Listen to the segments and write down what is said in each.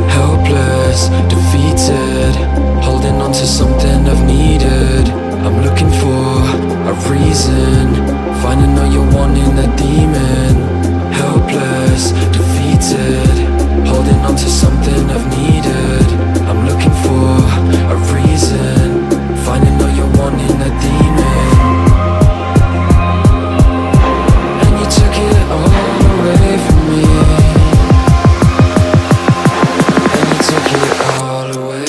Helpless, defeated, holding on to something I've needed. I'm looking for a reason, finding all you're wanting, a demon. Helpless, defeated, holding on to something I've needed. I'm looking for a reason, finding all you're wanting, a demon. And you took it all away from me, and you took it all away.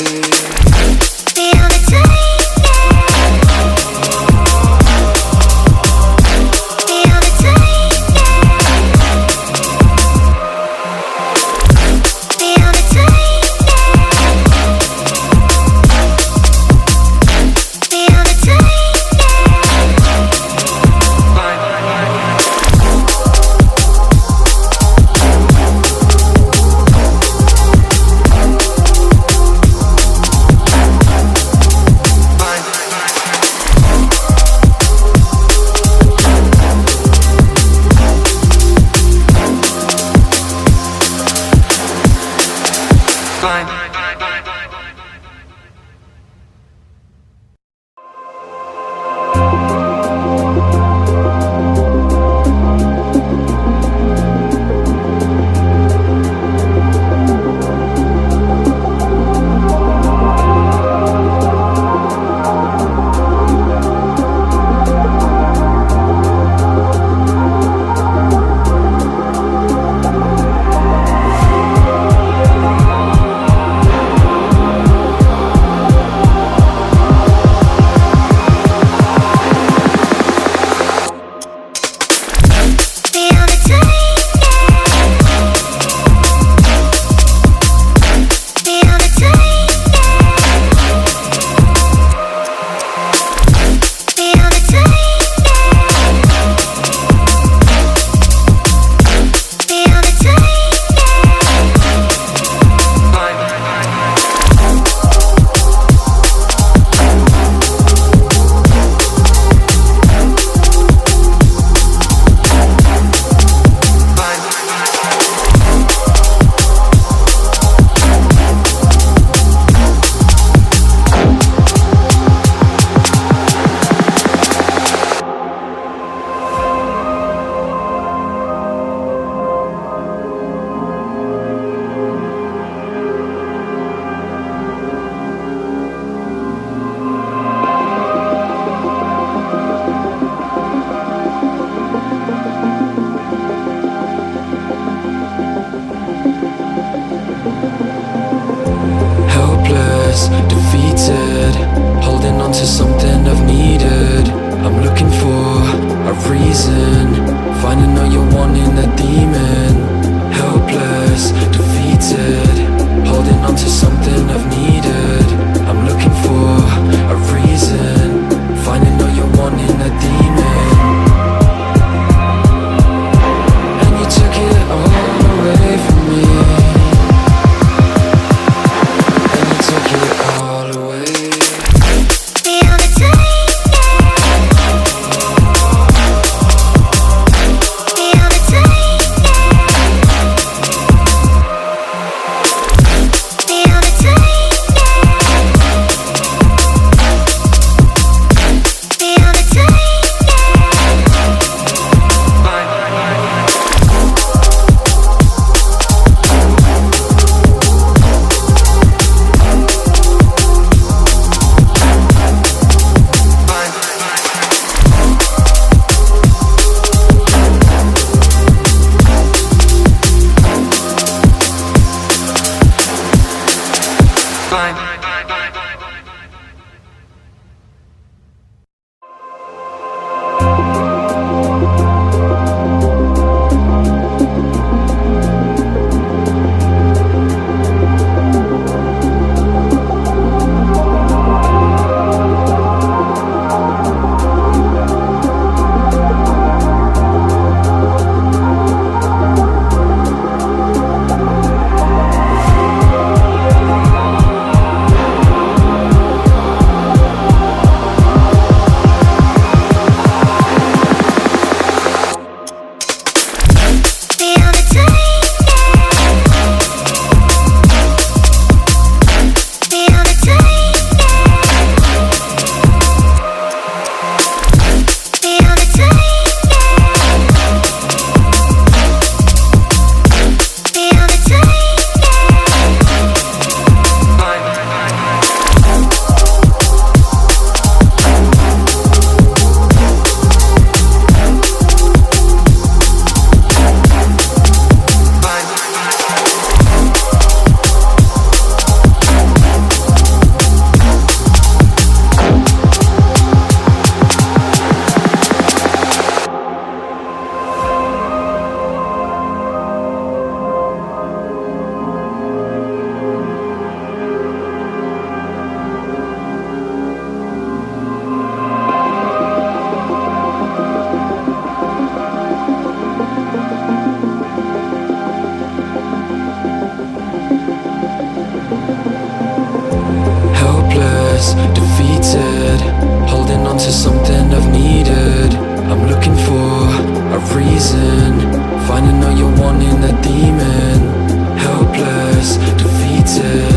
Defeated, holding on to something I've needed. I'm looking for a reason, finding all you're wanting, a demon. Helpless, defeated, holding on to something I've needed. I'm looking for a reason, finding all you're wanting, a demon. And you took it all away from me, and you took it all away. something I've needed. I'm looking for a reason, finding all you're wanting, that demon. Helpless, defeated.